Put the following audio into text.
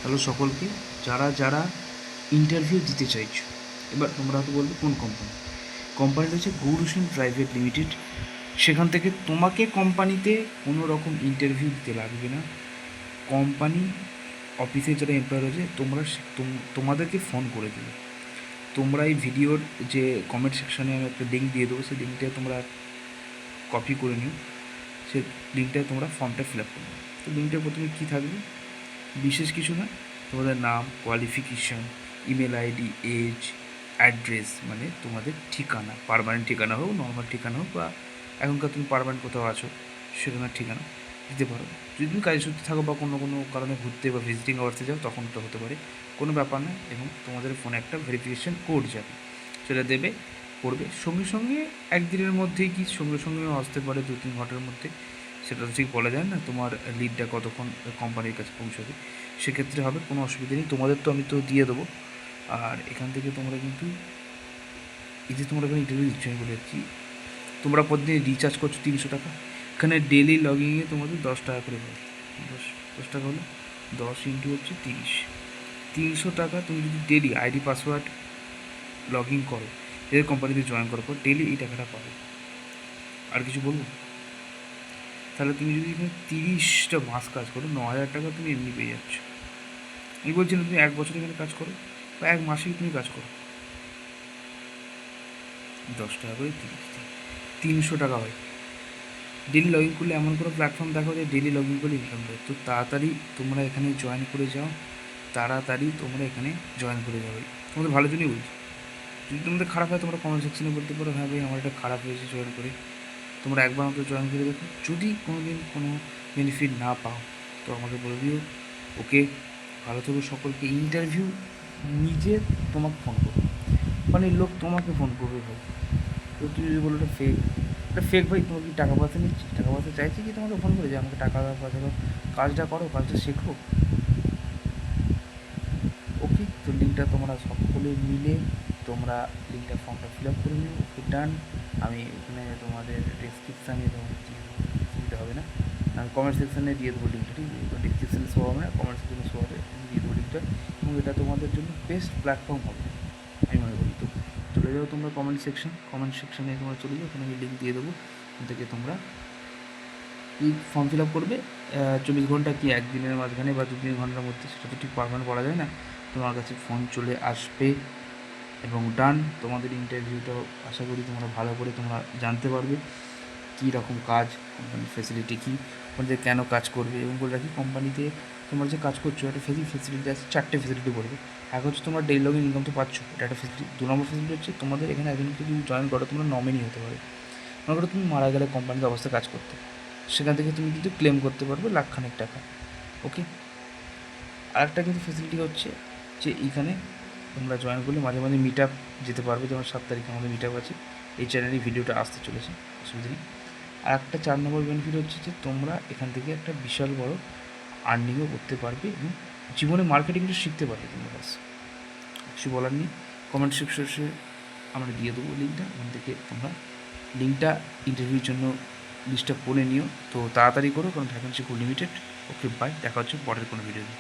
Hello সকলকে, যারা যারা ইন্টারভিউ দিতে চাইছো, এবার তোমরা তো বলবে কোন কোম্পানিটা হচ্ছে গৌরসেন প্রাইভেট লিমিটেড। সেখান থেকে তোমাকে কোম্পানিতে কোনো রকম ইন্টারভিউ দিতে লাগবে না। কোম্পানি অফিসে যারা এমপ্লয়ার আছে তোমাদেরকে ফোন করে দেবে। তোমরা এই ভিডিওর যে কমেন্ট সেকশানে আমি একটা লিঙ্ক দিয়ে দেবো, সেই লিঙ্কটা তোমরা কপি করে নিও। সেই লিঙ্কটায় তোমরা ফর্মটা ফিল আপ করবে। তো লিঙ্কটার প্রথমে কী থাকবে, বিশেষ কিছু না, তোমাদের নাম, qualification, email ID, age, address, মানে তোমাদের ঠিকানা, পার্মানেন্ট ঠিকানা হোক, নর্মাল ঠিকানা হোক, বা এখনকার তুমি পার্মানেন্ট কোথাও আছো সেখানে ঠিকানা দিতে পারো। যদি তুমি কাজের সূত্রে থাকো বা কোনো কোনো কারণে ঘুরতে বা ভিজিটিং আওয়ার্সে যাও, তখন তো হতে পারে, কোনো ব্যাপার না। এবং তোমাদের ফোনে একটা ভেরিফিকেশান কোড যাবে, সেটা দেবে, করবে। সঙ্গে সঙ্গে একদিনের মধ্যেই কি সঙ্গে সঙ্গেও আসতে পারে, 2-3 ঘন্টার মধ্যে, সেটা তো ঠিক বলা যায় না। তোমার লিডটা কতক্ষণ কোম্পানির কাছে পৌঁছাবে, সেক্ষেত্রে হবে, কোনো অসুবিধা নেই। তোমাদের তো আমি তো দিয়ে দেবো। আর এখান থেকে তোমরা কিন্তু এই যে তোমরা এখানে ইন্টারভিউ দিচ্ছ, আমি বলে যাচ্ছি, তোমরা প্রতিদিন রিচার্জ করছো 300 টাকা। এখানে ডেলি লগিংয়ে তোমাদের 10 টাকা করে পাবে। 10 টাকা হলো 10 ইন্টু হচ্ছে 30, 300 টাকা। তুমি যদি daily ID password log in করো, এদের কোম্পানিতে জয়েন করার পর ডেলি এই টাকাটা পাবে। আর কিছু বলবো? তাহলে তুমি যদি এখানে 30টা মাস কাজ করো, 9,000 টাকা তুমি এমনি পেয়ে যাচ্ছ। আমি বলছি না তুমি 1 বছর এখানে কাজ করো বা 1 মাসেই তুমি কাজ করো, 10 টাকা করে 300 টাকা হয়। ডেলি লগ ইন করলে এমন কোনো প্ল্যাটফর্ম দেখো যে ডেলি লগ ইন করলে ইনকাম দেয়। তো তাড়াতাড়ি তোমরা এখানে জয়েন করে যাও, তাড়াতাড়ি তোমরা এখানে জয়েন করে যাবে। তোমাদের ভালোর জন্যই বলছি। যদি তোমাদের খারাপ হয়, তোমরা কমেন্ট সেকশনে বলতে পারো, হ্যাঁ ভাই আমার এটা খারাপ হয়েছে জয়েন করে। তোমরা একবার আমাকে জয়েন করে দেখো, যদি কোনো দিন কোনো বেনিফিট না পাও তো আমাকে বলে দিও। ওকে, ভালো থেকো সকলকে। ইন্টারভিউ নিজে তোমাকে ফোন করবে, মানে লোক তোমাকে ফোন করবে ভাই। তো তুই যদি বলো এটা ফেক ভাই, তোমার কি টাকা পয়সা নিচ্ছি, টাকা পয়সা চাইছি কি তোমাকে ফোন করে যে আমাকে টাকা পয়সা দাও, কাজটা করো, কাজটা শেখো। ওকে, তো লিঙ্কটা তোমরা সকলে মিলে তোমরা লিঙ্কটা ফর্মটা ফিল আপ করে নিও। ওকে, ডান। আমি এখানে তোমাদের ডেসক্রিপশানে দিতে হবে না, আমি কমেন্ট সেকশানে দিয়ে দেবো লিঙ্কটা, ঠিক আছে? ডিসক্রিপশানে শো হবে না, কমেন্ট সেকশানে শো হবে, দিয়ে দেবো লিঙ্কটা। এবং এটা তোমাদের জন্য বেস্ট প্ল্যাটফর্ম হবে আমি মনে করি। তো চলে যাও তোমরা কমেন্ট সেকশানে তোমরা চলে যাও, ওখানে আমি লিঙ্ক দিয়ে দেবো। ওখান থেকে তোমরা এই ফর্ম ফিল আপ করবে। 24 ঘন্টা কি একদিনের মাঝখানে বা 2-3 ঘন্টার মধ্যে, সেটা তো ঠিক পারমানেন্ট বলা যায় না, তোমার কাছে ফোন চলে আসবে। এবং ডান, তোমাদের ইন্টারভিউটাও আশা করি তোমরা ভালো করে তোমরা জানতে পারবে কী রকম কাজ, কোম্পানির ফেসিলিটি কী, কোম্পানিতে কেন কাজ করবে। এবং বলে রাখি, কোম্পানিতে তোমরা যে কাজ করছো একটা ফেসিলিটি আছে, 4টে ফেসিলিটি বলবে। এক হচ্ছে তোমার ডেইলি লগিং ইনকাম তো পাচ্ছ, এটা একটা ফেসিলিটি। 2 নম্বর ফেসিলিটি হচ্ছে তোমাদের এখানে একজনকে যদি জয়েন করো, তোমরা নমিনি হতে পারো। মনে করো তুমি মারা গেলে কোম্পানির অবস্থায় কাজ করতে, সেখান থেকে তুমি কিন্তু ক্লেম করতে পারবে লাখখানেক টাকা। ওকে, আরেকটা কিন্তু ফেসিলিটি হচ্ছে যে এইখানে তোমরা জয়েন করলে মাঝে মাঝে মিট আপ যেতে পারবে, যেমন 7 তারিখে আমাদের মিট আপ আছে, এই চ্যানেলে ভিডিওটা আসতে চলেছে, অসুবিধা নেই। আর একটা 4 নম্বর বেনিফিট হচ্ছে যে তোমরা এখান থেকে একটা বিশাল বড় আর্নিংও করতে পারবে এবং জীবনে মার্কেটিংটা শিখতে পারবে তোমরা। বাস, কিছু বলার নেই। কমেন্ট সেকশনে আমরা দিয়ে দেবো লিঙ্কটা, ওখান থেকে তোমরা লিঙ্কটা ইন্টারভিউর জন্য লিস্টটা করে নিও। তো তাড়াতাড়ি করো, কারণ ভ্যাকেন্সি খুব লিমিটেড। ওকে, বাই, দেখা হচ্ছে পরের কোনো ভিডিওতে।